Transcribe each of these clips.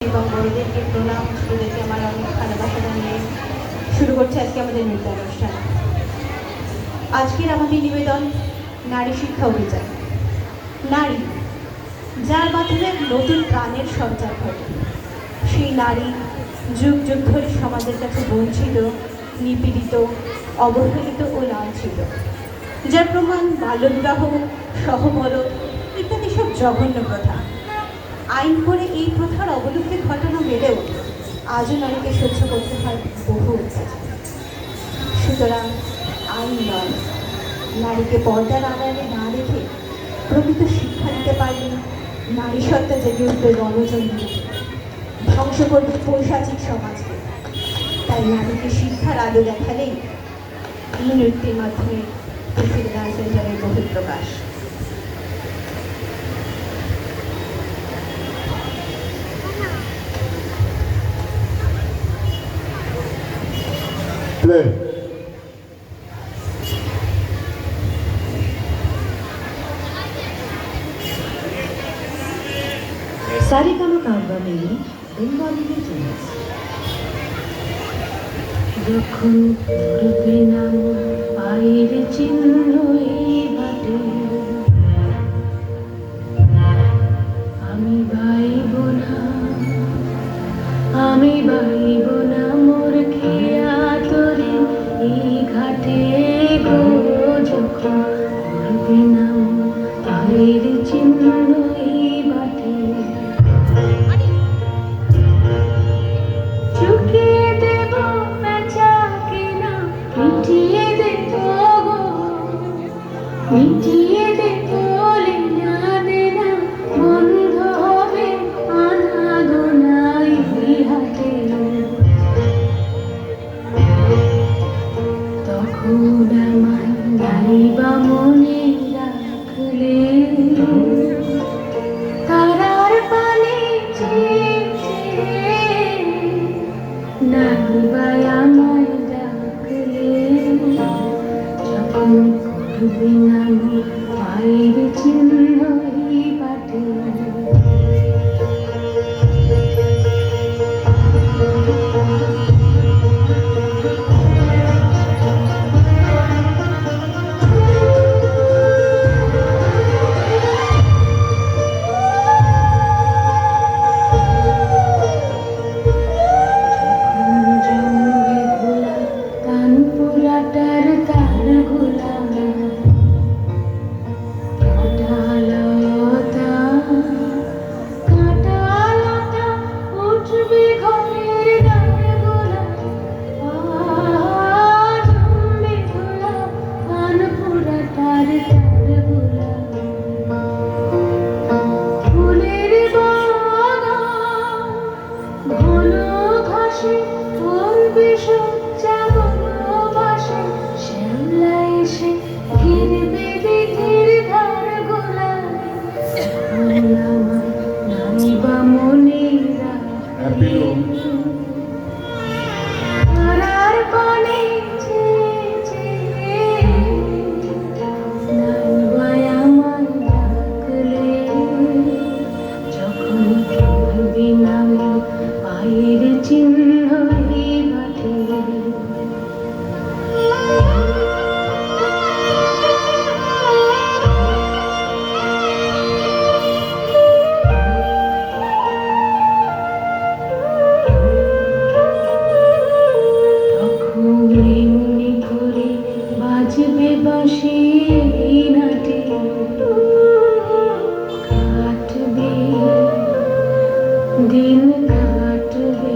এবং বড়দেরকে প্রণাম, ছোটদেরকে আমার অনেক ভালোবাসা জানিয়ে শুরু করছে আজকে আমাদের নৃত্য অনুষ্ঠান। আজকের আমাদের নিবেদন নারী শিক্ষা অভিযান। নারী, যার মাধ্যমে নতুন প্রাণের সঞ্চার ঘটে, সেই নারী যুগ যুগ ধরে সমাজের কাছে বঞ্চিত, নিপীড়িত, অবহেলিত ও লাঞ্ছিত, যার প্রমাণ বাল্যবিবাহ, সহবরত ইত্যাদি সব জঘন্য প্রথা। আইন করে এই প্রথার অবলুপ্তি ঘটানো বেড়েও আজও নারীকে সহ্য করতে হয় বহু অত্যাচার। সুতরাং আইন নয়, নারীকে পর্দার আড়ালে না রেখে প্রকৃত শিক্ষা দিতে পারলে নারী সত্তা জেগে উঠবে গণজন্মে, ধ্বংস করবে পৈশাচিক সমাজকে। তাই নারীকে শিক্ষার আলো দেখালেই এই নৃত্যের মাধ্যমে পৃথিবী ডান্স সেন্টারের বহিঃপ্রকাশ। সারেগামা মেয়ে বেঙ্গলি লিটলস যখন রূপে নাম পায়ের চিহ্ন এই বাটে, আমি বাইব না, আমি বাইব না মোর খেয়া তরে এই ঘাটে গো। যখন রূপে নাম পায়ের চিহ্ন এই বাটে, মিটিয়ে দে তোলে না দেনা, বন্ধ হবে আনাগোনাই হাতে। তখন আমায় নাইবা মনে রাখলে, তারার পানে নাইবা আমায় রাখলে, যখন করবে না পায়ের চিহ্ন এই বাটে। দিন কাটবে,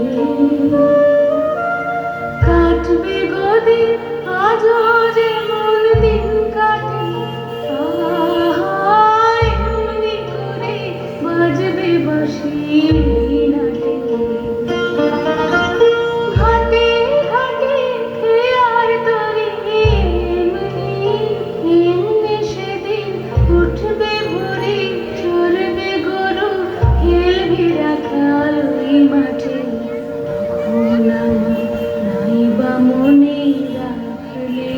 কাটবে গদিন আজও যেমন দিন কাটে, এমনি করে বাজবে বাঁশি নাটে। ঘাটে ঘাটে খেয়ার তরে এমনি এমনি সেদিন উঠবে ভোরে, চড়বে গরু, খেলবে রাখাল ওই মাঠে। তখন আমার নাইবা মনে রাখলে,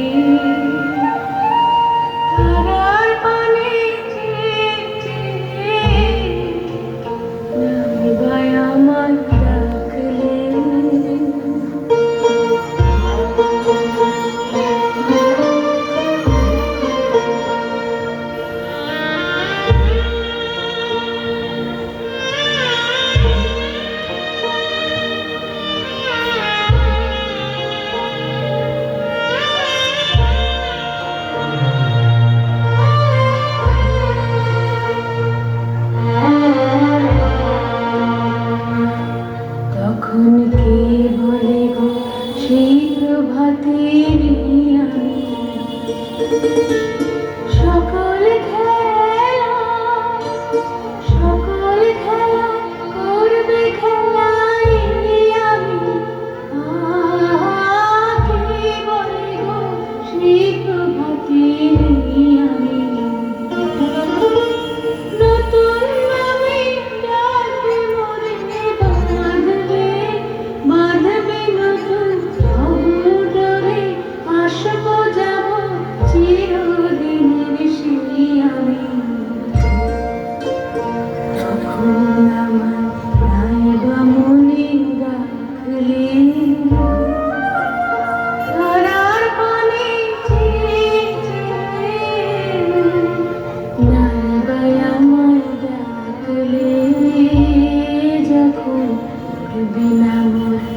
বিনা মোর